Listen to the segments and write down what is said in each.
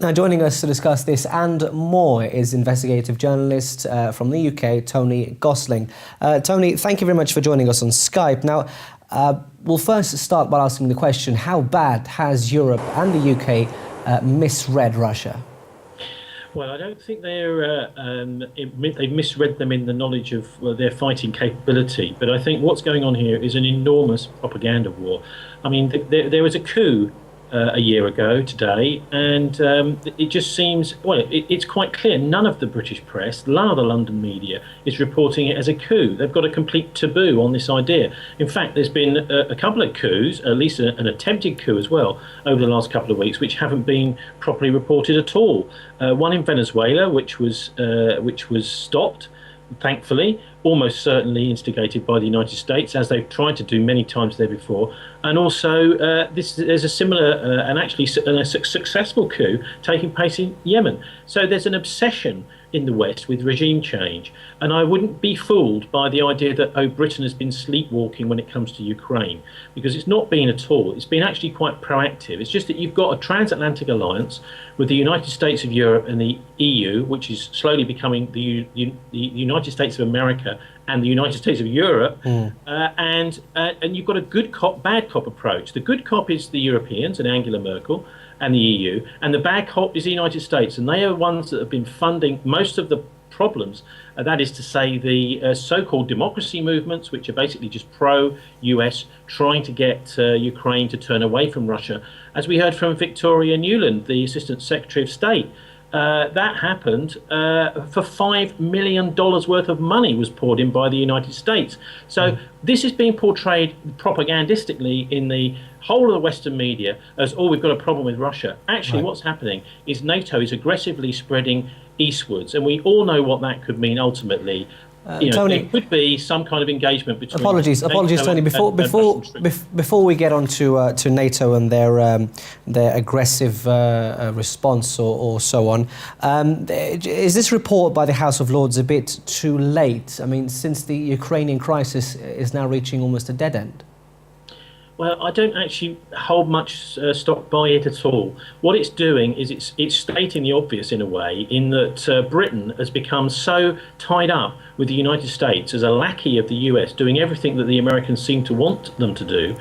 Now, joining us to discuss this and more is investigative journalist from the UK, Tony Gosling. Tony, thank you very much for joining us on Skype. Now, we'll first start by asking the question, how bad has Europe and the UK misread Russia? Well, I don't think they've misread them in the knowledge of their fighting capability, but I think what's going on here is an enormous propaganda war. I mean, there was a coup a year ago today, and it just seems, well, it's quite clear none of the British press, none of the London media is reporting it as a coup. They've got a complete taboo on this idea. In fact, there's been a couple of coups, at least an attempted coup as well, over the last couple of weeks, which haven't been properly reported at all. One in Venezuela, which was stopped, thankfully, almost certainly instigated by the United States, as they've tried to do many times there before. And also, there's a similar and actually a successful coup taking place in Yemen. So there's an obsession in the West with regime change. And I wouldn't be fooled by the idea that, oh, Britain has been sleepwalking when it comes to Ukraine, because it's not been at all. It's been actually quite proactive. It's just that you've got a transatlantic alliance with the United States of Europe and the EU, which is slowly becoming the United States of America and the United States of Europe, and you've got a good cop, bad cop approach. The good cop is the Europeans and Angela Merkel and the EU, and the bad cop is the United States, and they are the ones that have been funding most of the problems. That is to say, the so-called democracy movements, which are basically just pro-US, trying to get Ukraine to turn away from Russia. As we heard from Victoria Nuland, the Assistant Secretary of State, that happened for $5 million worth of money was poured in by the United States. So this is being portrayed propagandistically in the whole of the Western media as, oh, we've got a problem with Russia. Actually, what's happening is NATO is aggressively spreading eastwards, and we all know what that could mean ultimately. Tony, there could be some kind of engagement between. Apologies, Tony. Before we get on to NATO and their aggressive response or so on, is this report by the House of Lords a bit too late? I mean, since the Ukrainian crisis is now reaching almost a dead end. Well, I don't actually hold much stock by it at all. What it's doing is it's stating the obvious in a way, in that Britain has become so tied up with the United States as a lackey of the US, doing everything that the Americans seem to want them to do,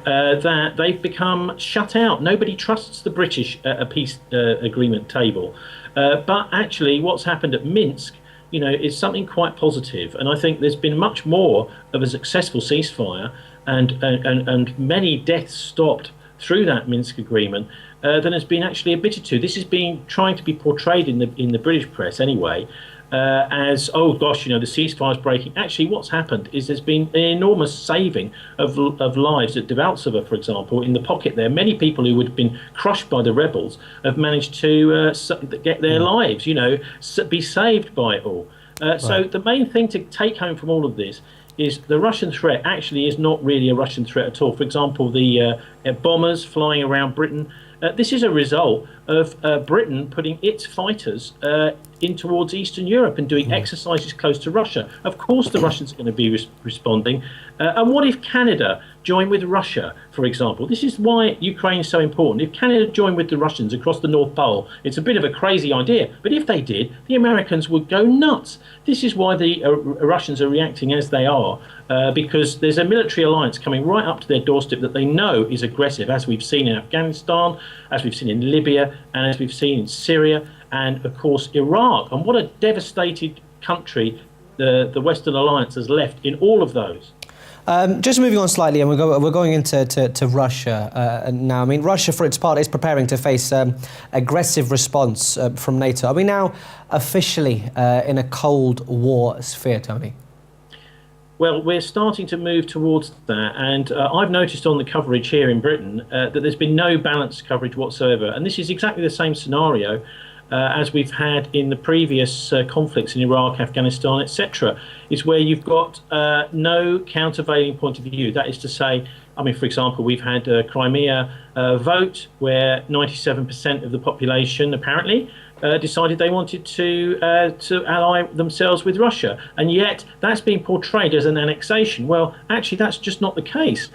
that they've become shut out. Nobody trusts the British peace agreement table. But actually, what's happened at Minsk, is something quite positive. And I think there's been much more of a successful ceasefire and many deaths stopped through that Minsk agreement than has been actually admitted to. This is being trying to be portrayed in the British press anyway as, oh gosh, the ceasefire's breaking. Actually, what's happened is there's been an enormous saving of lives at Debaltseve, for example. In the pocket there, many people who would have been crushed by the rebels have managed to get their lives, be saved by it all. So the main thing to take home from all of this is the Russian threat actually is not really a Russian threat at all. For example, the bombers flying around Britain, this is a result of Britain putting its fighters in towards Eastern Europe and doing exercises close to Russia. Of course the Russians are going to be responding. And what if Canada joined with Russia, for example? This is why Ukraine is so important. If Canada joined with the Russians across the North Pole, it's a bit of a crazy idea, but if they did, the Americans would go nuts. This is why the Russians are reacting as they are, because there's a military alliance coming right up to their doorstep that they know is aggressive, as we've seen in Afghanistan, as we've seen in Libya, and as we've seen in Syria, and of course Iraq. And what a devastated country the Western Alliance has left in all of those. Just moving on slightly, and we're going into Russia now. I mean, Russia, for its part, is preparing to face aggressive response from NATO. Are we now officially in a Cold War sphere, Tony? Well, we're starting to move towards that, and I've noticed on the coverage here in Britain that there's been no balanced coverage whatsoever, and this is exactly the same scenario as we've had in the previous conflicts in Iraq, Afghanistan, etc. Is where you've got no countervailing point of view. That is to say, I mean, for example, we've had a Crimea vote where 97% of the population apparently decided they wanted to ally themselves with Russia, and yet that's being portrayed as an annexation. Well, actually, that's just not the case.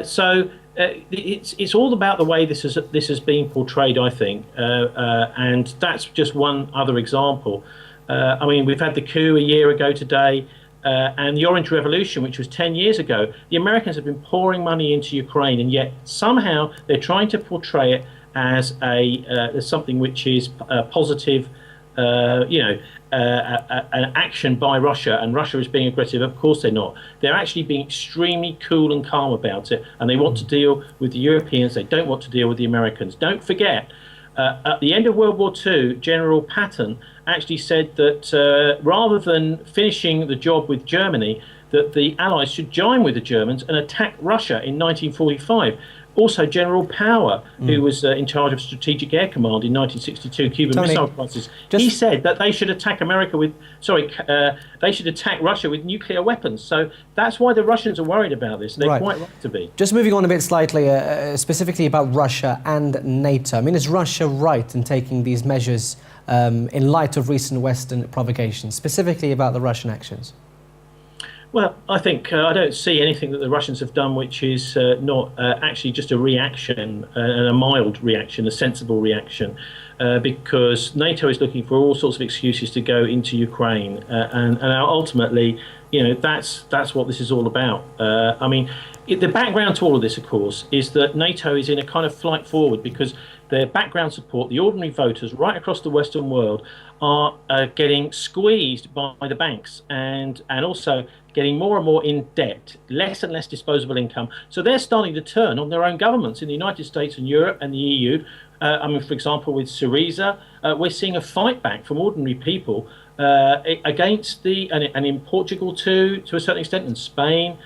So it's all about the way this has been portrayed, I think, and that's just one other example. I mean, we've had the coup a year ago today, and the Orange Revolution, which was 10 years ago. The Americans have been pouring money into Ukraine, and yet somehow they're trying to portray it as as something which is positive. An action by Russia, and Russia is being aggressive. Of course they're not. They're actually being extremely cool and calm about it, and they want to deal with the Europeans. They don't want to deal with the Americans. Don't forget, at the end of World War II, General Patton actually said that rather than finishing the job with Germany, that the Allies should join with the Germans and attack Russia in 1945. Also, General Power, who was in charge of Strategic Air Command in 1962 Cuban Missile Crisis, he said that they should attack they should attack Russia with nuclear weapons. So that's why the Russians are worried about this. They're quite right to be. Just moving on a bit slightly, specifically about Russia and NATO. I mean, is Russia right in taking these measures in light of recent Western provocations, specifically about the Russian actions? Well, I think I don't see anything that the Russians have done which is not actually just a reaction, and a mild reaction, a sensible reaction, because NATO is looking for all sorts of excuses to go into Ukraine, and ultimately, that's what this is all about. I mean, the background to all of this, of course, is that NATO is in a kind of flight forward because their background support, the ordinary voters right across the Western world, are getting squeezed by the banks and also getting more and more in debt, less and less disposable income. So they're starting to turn on their own governments in the United States and Europe and the EU. I mean, for example, with Syriza, we're seeing a fight back from ordinary people against and in Portugal too, to a certain extent, and Spain.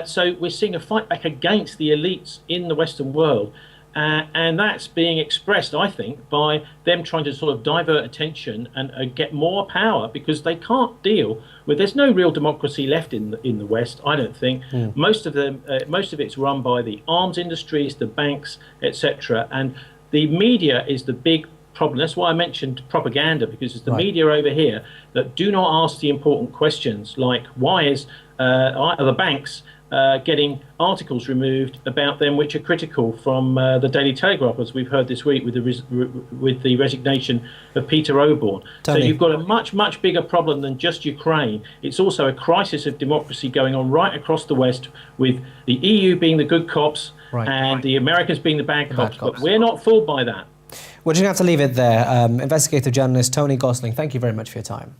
So we're seeing a fight back against the elites in the Western world. And that's being expressed, I think, by them trying to sort of divert attention and get more power, because they can't deal with. There's no real democracy left in the West, I don't think. Most of it's run by the arms industries, the banks, etc. And the media is the big problem. That's why I mentioned propaganda, because it's the media over here that do not ask the important questions, like why are the banks getting articles removed about them which are critical from the Daily Telegraph, as we've heard this week with the resignation of Peter Oborne. Tony. So you've got a much bigger problem than just Ukraine. It's also a crisis of democracy going on right across the West, with the EU being the good cops and the Americans being the bad cops. But we're not fooled by that. We're just going to have to leave it there. Investigative journalist Tony Gosling, thank you very much for your time.